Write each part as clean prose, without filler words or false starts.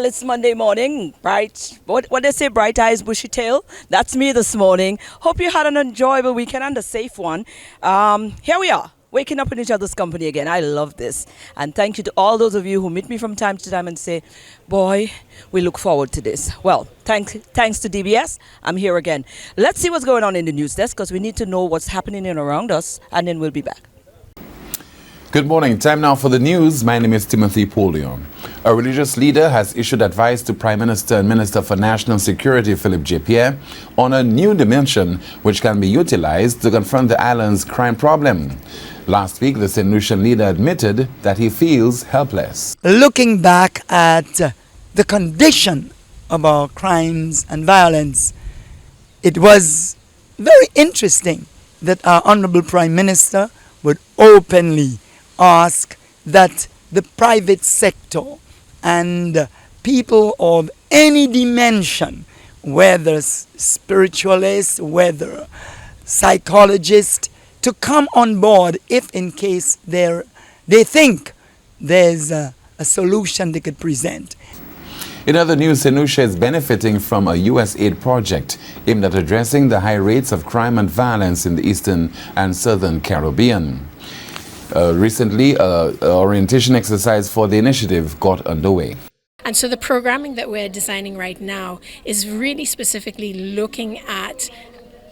Well, it's Monday morning. Bright, what they say, bright eyes, bushy tail. That's me this morning. Hope you had an enjoyable weekend and a safe one. Here we are, waking up in each other's company again. I love this. And thank you to all those of you who meet me from time to time and say, boy, we look forward to this. Well, thanks to DBS, I'm here again. Let's see what's going on in the news desk because we need to know what's happening in around us, and then we'll be back. Good morning. Time now for the news. My name is Timothy Polio. A religious leader has issued advice to Prime Minister and Minister for National Security Philip J. Pierre on a new dimension which can be utilized to confront the island's crime problem. Last week, the St. Lucian leader admitted that he feels helpless. Looking back at the condition of our crimes and violence, it was very interesting that our Honorable Prime Minister would openly ask that the private sector and people of any dimension, whether spiritualists, whether psychologists, to come on board if in case they think there's a solution they could present. In other news, St. Lucia is benefiting from a U.S. aid project aimed at addressing the high rates of crime and violence in the eastern and southern Caribbean. Recently, an orientation exercise for the initiative got underway. And so the programming that we're designing right now is really specifically looking at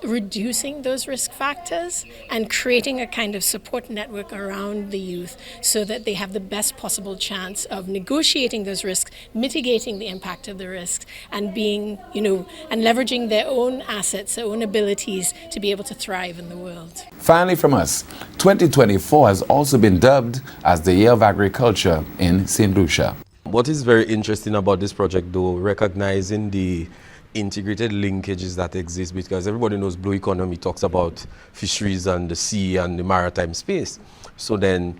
reducing those risk factors and creating a kind of support network around the youth so that they have the best possible chance of negotiating those risks, mitigating the impact of the risks, and being, and leveraging their own assets, their own abilities to be able to thrive in the world. Finally from us, 2024 has also been dubbed as the Year of Agriculture in St. Lucia. What is very interesting about this project, though, recognizing the integrated linkages that exist, because everybody knows blue economy talks about fisheries and the sea and the maritime space. So then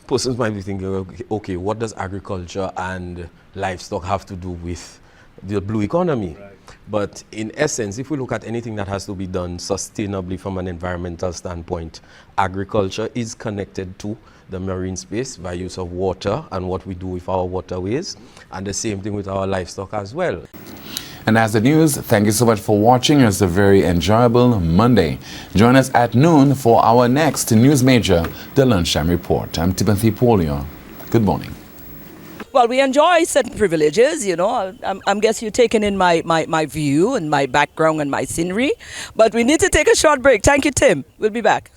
persons might be thinking, okay, what does agriculture and livestock have to do with the blue economy? Right. But in essence, if we look at anything that has to be done sustainably from an environmental standpoint, agriculture is connected to the marine space by use of water and what we do with our waterways, and the same thing with our livestock as well. And as the news, thank you so much for watching. It's a very enjoyable Monday. Join us at noon for our next news major, the Lunchtime Report. I'm Timothy Polio. Good morning. Well, we enjoy certain privileges, I'm guessing you're taking in my view and my background and my scenery. But we need to take a short break. Thank you, Tim. We'll be back.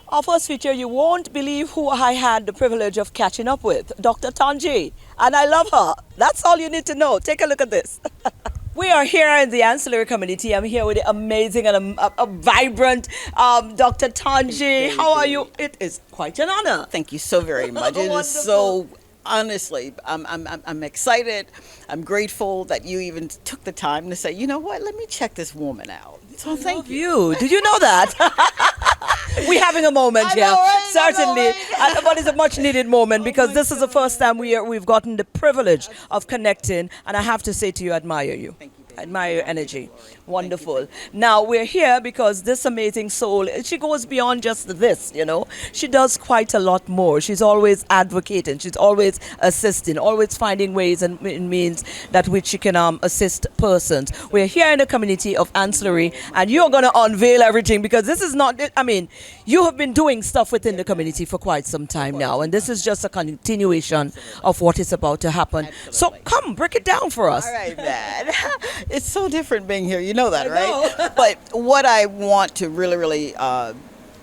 Our first feature, you won't believe who I had the privilege of catching up with, Dr. Tanji, and I love her. That's all you need to know. Take a look at this. We are here in the ancillary community. I'm here with the amazing and a vibrant Dr. Tanji. How are you? It is quite an honor. Thank you so very much. It is so, honestly, I'm excited. I'm grateful that you even took the time to say, you know what, let me check this woman out. So thank you. Did you know that? We're having a moment here, right? Certainly, but it's a much needed moment because this is the first time we've gotten the privilege of connecting, and I have to say to you, I admire you. Thank you. I admire your energy. Wonderful. Now we're here because this amazing soul, she goes beyond just this, She does quite a lot more. She's always advocating. She's always assisting, always finding ways and means that which she can assist persons. We're here in the community of ancillary, and you're going to unveil everything because this is not, you have been doing stuff within the community for quite some time now, and this is just a continuation of what is about to happen. Absolutely. So come, break it down for us. All right, man. It's so different being here. You know that, right? But what I want to really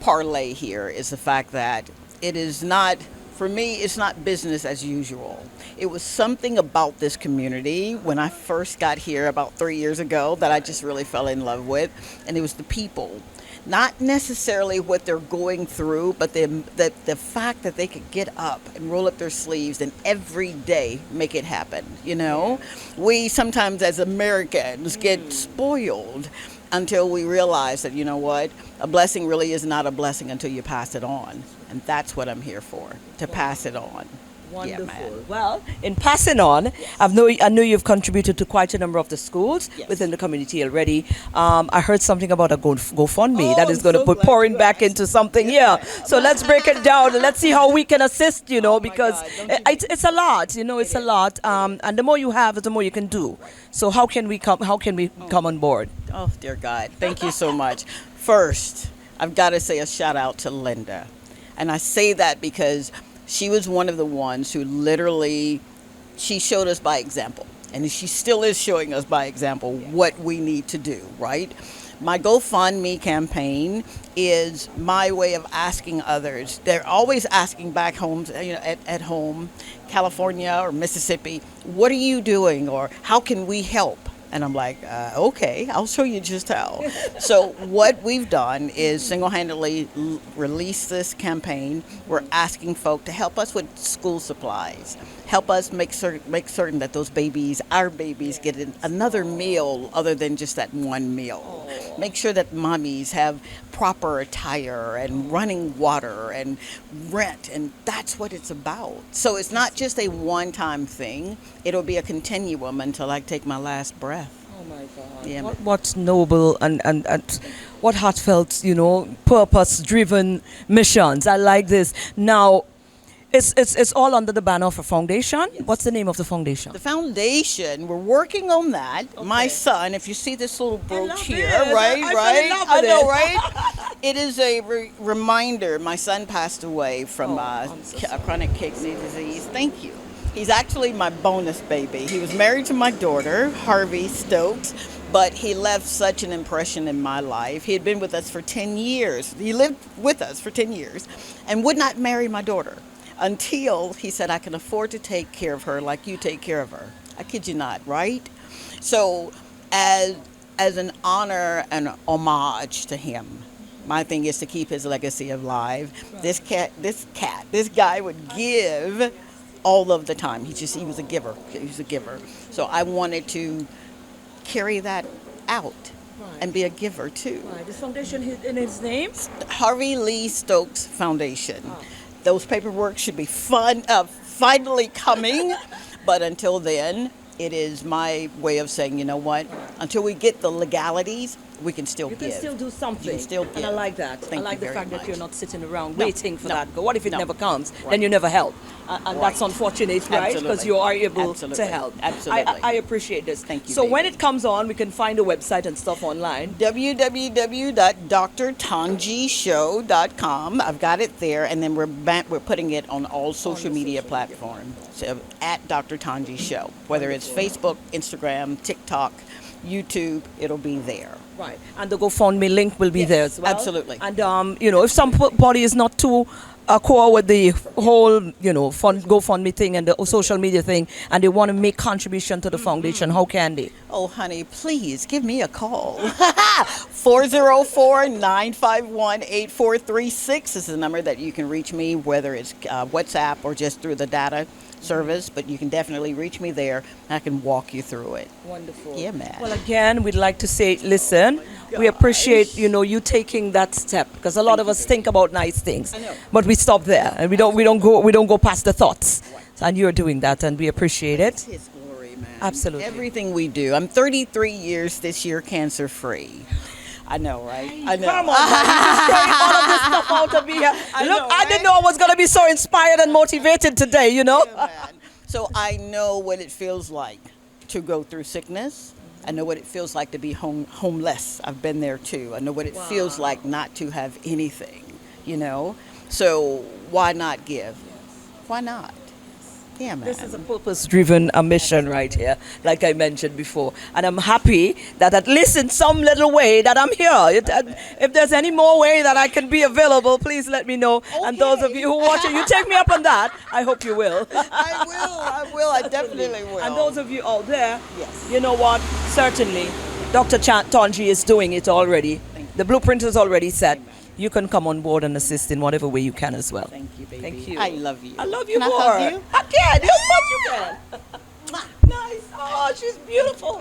parlay here is the fact that it is not, for me, it's not business as usual. It was something about this community when I first got here about 3 years ago that I just really fell in love with, and it was the people. Not necessarily what they're going through, but the fact that they could get up and roll up their sleeves and every day make it happen, We sometimes as Americans get spoiled until we realize that, you know what, a blessing really is not a blessing until you pass it on. And that's what I'm here for, to pass it on. Wonderful. Yeah, man. Well, in passing on, I know you've contributed to quite a number of the schools Yes. within the community already. I heard something about a GoFundMe that Oh, is going to I'm so put glad pouring you back asked. into something here. So let's break it down and let's see how we can assist, Oh, my because God. Don't you it's a lot, it's a lot. And the more you have, the more you can do. So how can we come on board? Oh, dear God. Thank you so much. First, I've got to say a shout out to Linda. And I say that because she was one of the ones who literally, she showed us by example. And she still is showing us by example what we need to do, right? My GoFundMe campaign is my way of asking others. They're always asking back home, at home, California or Mississippi, what are you doing, or how can we help? And I'm like, okay, I'll show you just how. So what we've done is single-handedly release this campaign. We're asking folk to help us with school supplies, help us make certain that those babies, our babies, get another meal other than just that one meal. Make sure that mommies have proper attire and running water and rent, and that's what it's about. So it's not just a one-time thing. It'll be a continuum until I take my last breath. Oh my God. Yeah. What noble and what heartfelt, purpose-driven missions. I like this. Now, it's all under the banner of a foundation. Yes. What's the name of the foundation? The foundation, we're working on that. My son, if you see this little brooch love here, it. right? I fell in love with I know, it. right? It is a reminder. My son passed away from I'm so sorry. chronic kidney disease. Thank you. He's actually my bonus baby. He was married to my daughter, Harvey Stokes, but he left such an impression in my life. He had been with us for 10 years. He lived with us for 10 years and would not marry my daughter until he said, I can afford to take care of her like you take care of her. I kid you not, right? So as an honor and homage to him, my thing is to keep his legacy alive. Right. This guy would give all of the time. He was a giver. He was a giver. So I wanted to carry that out and be a giver too. Right. The foundation in his name? Harvey Lee Stokes Foundation. Those paperwork should be finally coming, but until then, it is my way of saying, you know what? Until we get the legalities, we can still give. You can still do something. You can still And give. I like that. Thank I like you the very fact much. that you're not sitting around No, waiting for no, that. What if it no. never comes? Right. Then you never help. And Right. that's unfortunate, right? Because Absolutely. you are able Absolutely. to help. Absolutely. I appreciate this. Thank you, So when baby. it comes on, we can find a website and stuff online. www.drtonjishow.com. I've got it there, and then we're putting it on all social media platforms. So at Dr. Tanji Show, whether it's Facebook, Instagram, TikTok, YouTube, it'll be there. Right. And the GoFundMe link will be Yes, there as well. absolutely. And, if somebody is not too core with the whole, GoFundMe thing and the social media thing, and they want to make contribution to the foundation, how can they? Oh, honey, please give me a call. 404-951-8436 is the number that you can reach me, whether it's WhatsApp or just through the data service, but you can definitely reach me there. I can walk you through it. Wonderful. Yeah, man. Well, again, we'd like to say, listen, we appreciate, you taking that step, because a lot of us think about nice things, I know. but we stop there and we don't go past the thoughts. And you're doing that, and we appreciate it. His glory, man. Absolutely. Everything we do. I'm 33 years this year cancer free. I know, right? I know. Come on, man. You just throwing all of this stuff out of me here. I Look, know, I didn't right? know I was going to be so inspired and motivated today, Yeah, man. So I know what it feels like to go through sickness. I know what it feels like to be homeless. I've been there too. I know what it feels like not to have anything, So why not give? Why not? Yeah, man. This is a purpose-driven mission right here, like I mentioned before. And I'm happy that at least in some little way that I'm here. If there's any more way that I can be available, please let me know. And those of you who watch it, you take me up on that. I hope you will. I will. I definitely will. And those of you out there, Yes. you know what? Certainly, Dr. Tonji is doing it already. The blueprint is already set. You can come on board and assist in whatever way you can as well. Thank you, baby. Thank you. I love you. I love you Can more. I hug you? I can. Of course you can. Nice. Oh, she's beautiful.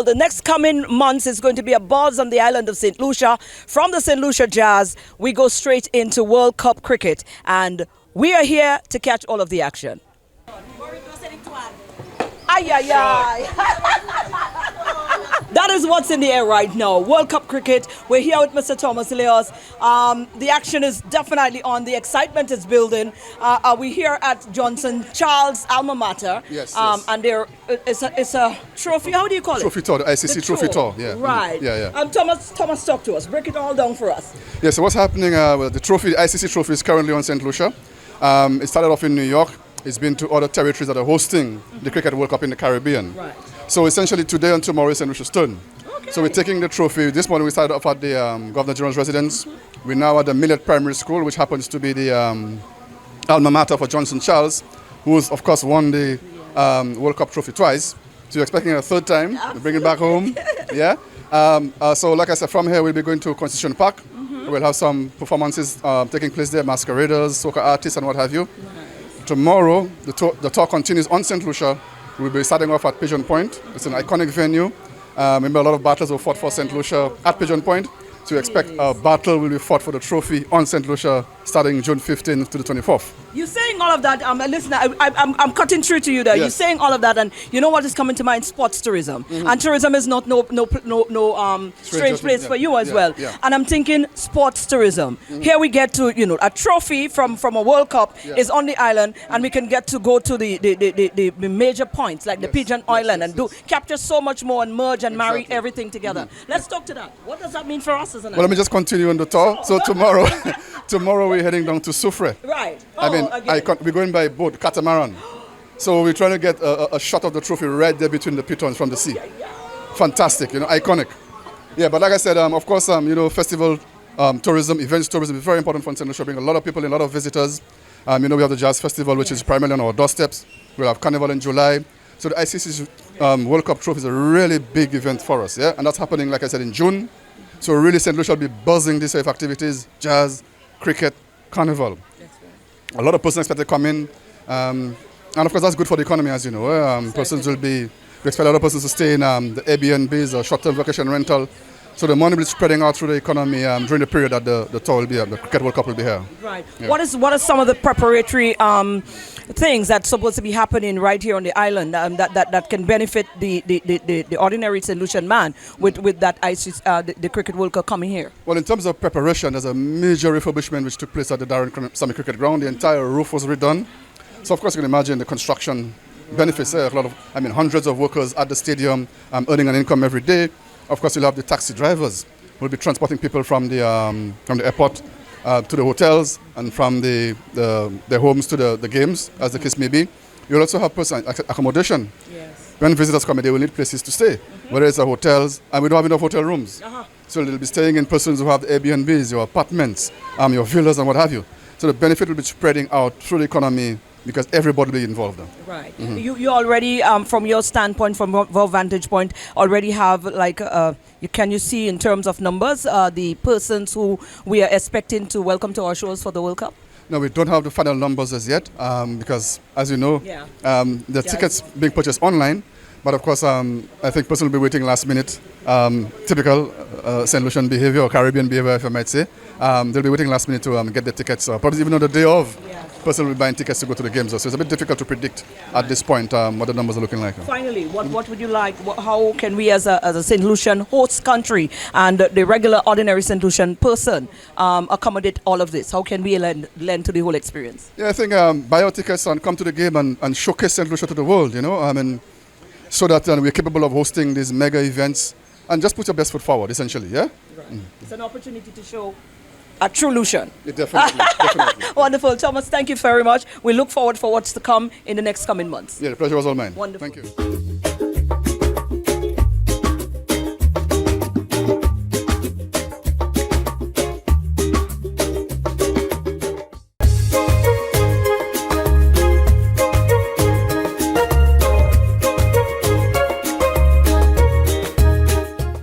all, the next coming months is going to be a buzz on the island of St. Lucia. From the St. Lucia Jazz, we go straight into World Cup cricket, and we are here to catch all of the action. Ay, ay, ay. That is what's in the air right now. World Cup cricket. We're here with Mr. Thomas Leos. The action is definitely on. The excitement is building. We're here at Johnson Charles' alma mater. Yes. And there it's a trophy. How do you call it? Trophy tour, the ICC The trophy tour. Yeah. Right. Yeah. Thomas, talk to us. Break it all down for us. Yeah. So what's happening? Well, the trophy, the ICC trophy, is currently on St. Lucia. It started off in New York. It's been to other territories that are hosting the Cricket World Cup in the Caribbean. Right. So essentially today and tomorrow is St. Lucia's turn. Okay. So we're taking the trophy. This morning we started off at the Governor General's residence. We're now at the Millet Primary School, which happens to be the alma mater for Johnson Charles, who's of course won the World Cup trophy twice. So you're expecting a third time to bring it back home. Yeah. So like I said, from here we'll be going to Constitution Park. We'll have some performances taking place there, masqueraders, soca artists and what have you. Tomorrow, the tour continues on St. Lucia. We'll be starting off at Pigeon Point. It's an iconic venue. Remember, a lot of battles were fought for St. Lucia at Pigeon Point. So we expect a battle will be fought for the trophy on St. Lucia starting June 15th to the 24th. You're saying all of that. Listen, I'm cutting through to you there. Yes. You're saying all of that, and you know what is coming to mind? Sports tourism. And tourism is not no strange place for you as well. Yeah. And I'm thinking sports tourism. Here we get to, a trophy from a World Cup is on the island, and we can get to go to the major points like the Pigeon Island and capture so much more and merge and marry everything together. Let's talk to that. What does that mean for us as an Well, let me just continue on the tour. So tomorrow we're heading down to Soufre. Right. We're going by boat, catamaran. So we're trying to get a shot of the trophy right there between the pitons from the sea. Fantastic, iconic. Yeah, but like I said, of course, festival tourism, events tourism is very important for St. Lucia. Bring a lot of people in, a lot of visitors. We have the Jazz Festival, which is primarily on our doorsteps. We'll have Carnival in July. So the ICC World Cup trophy is a really big event for us, yeah? And that's happening, like I said, in June. So really St. Lucia will be buzzing this way of activities, jazz, cricket, carnival. A lot of persons expect to come in, and of course that's good for the economy, as you know. We expect a lot of persons to stay in the Airbnbs or short-term vacation rental. So the money will be spreading out through the economy during the period that the tour will be, the Cricket World Cup will be here. Right. Yeah. What are some of the preparatory things that's supposed to be happening right here on the island that can benefit the ordinary St. Lucian man with that the Cricket World Cup coming here? Well, in terms of preparation, there's a major refurbishment which took place at the Darren Summer Cricket Ground. The entire roof was redone. So of course you can imagine the construction benefits there. Hundreds of workers at the stadium earning an income every day. Of course, you'll have the taxi drivers who will be transporting people from the airport to the hotels and from their homes to the games, as the case may be. You'll also have person accommodation. Yes. When visitors come in, they will need places to stay, whether it's the hotels, and we don't have enough hotel rooms. So they'll be staying in persons who have the Airbnbs, your apartments, your villas and what have you. So the benefit will be spreading out through the economy because everybody will be involved. Right. You already, from your standpoint, from your vantage point, already have can you see in terms of numbers the persons who we are expecting to welcome to our shows for the World Cup? No, we don't have the final numbers as yet because, as you know, the tickets being purchased online. But of course, I think persons will be waiting last minute. Typical St. Lucian behavior or Caribbean behavior, if I might say. They'll be waiting last minute to get the tickets. Probably even on the day of, person will be buying tickets to go to the games. So it's a bit difficult to predict at this point what the numbers are looking like. Finally, what would you like? How can we, as a St. Lucian host country and the regular, ordinary St. Lucian person, accommodate all of this? How can we lend to the whole experience? Yeah, I think buy your tickets and come to the game and showcase St. Lucia to the world. So that we're capable of hosting these mega events and just put your best foot forward, essentially, yeah? Right. It's an opportunity to show a true Lucian. Yeah, definitely. Wonderful. Thomas, thank you very much. We look forward for what's to come in the next coming months. Yeah, the pleasure was all mine. Wonderful. Thank you.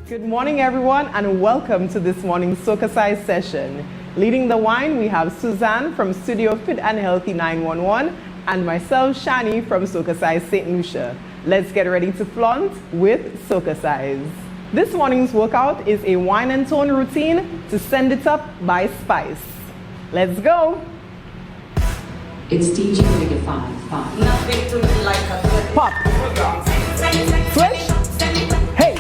Good morning, everyone, and welcome to this morning's SocaCize session. Leading the wine, we have Suzanne from Studio Fit and Healthy 911 and myself, Shani, from SocaCize St. Lucia. Let's get ready to flaunt with SocaCize. This morning's workout is a wine and tone routine to send it up by spice. Let's go! It's DJ Rigga 5. Nothing to me like a good Pop. Switch. Hey.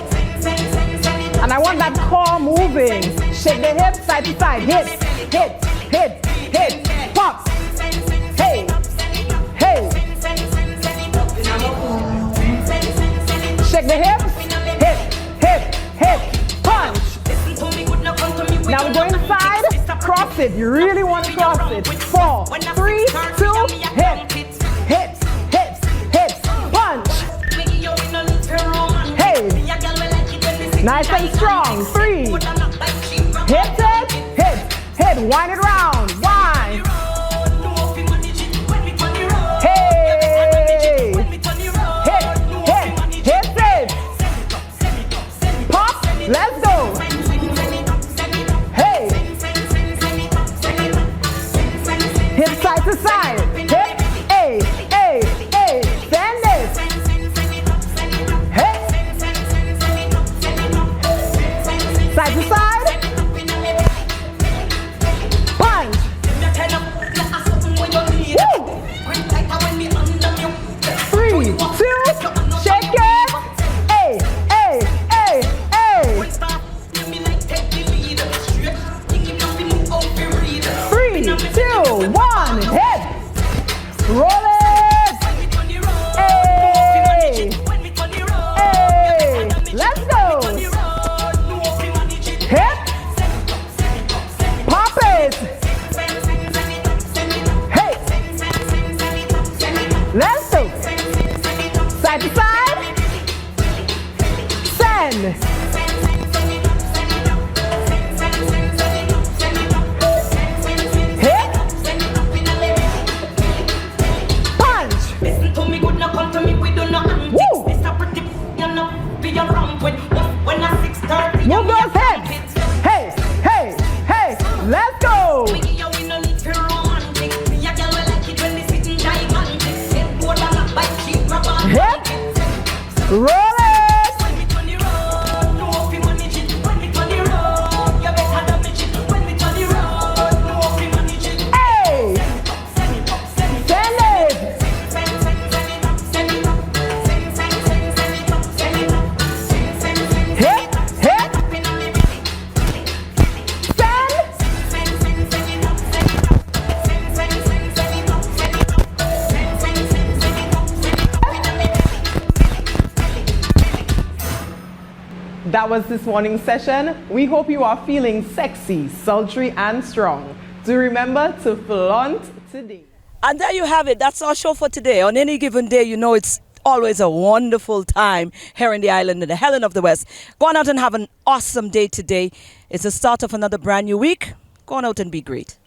And I want that core moving. Shake the hips side to side. Hit, hit, hit, hit. Pop. Hey. Hey. Shake the hips. Hit, hit, hit. Punch. Now we go inside. Cross it. You really want to cross it. 4, 3, 2, hit. Hit, hit, hit. Punch. Hey. Nice and strong. 3. Hit it. Hit. Hit. Wind it round. Wind. Hey. Hit. Hit. Hit it. Pop. Let's go. Hey. Hip side to side. Hip. A. A. A. Bend it. Hip. Side to side. Punch. Woo. 3, 2, shake it. A. A. A. A. 3, 2, 1, hit. Roll it. Hey. Hey. Let's go. Hit. Pop it. Hey. Let's go. Side to side. Send. Hit. Punch. Woo. Move those hips. Hey, hey, hey. Let's go. Hip. Roll it. Hey. Send it. Hip, hip. Send. That was this morning's session. We hope you are feeling sexy, sultry, and strong. Do remember to flaunt today. And there you have it. That's our show for today. On any given day, you know it's always a wonderful time here in the island in the Helen of the West. Go on out and have an awesome day today. It's the start of another brand new week. Go on out and be great.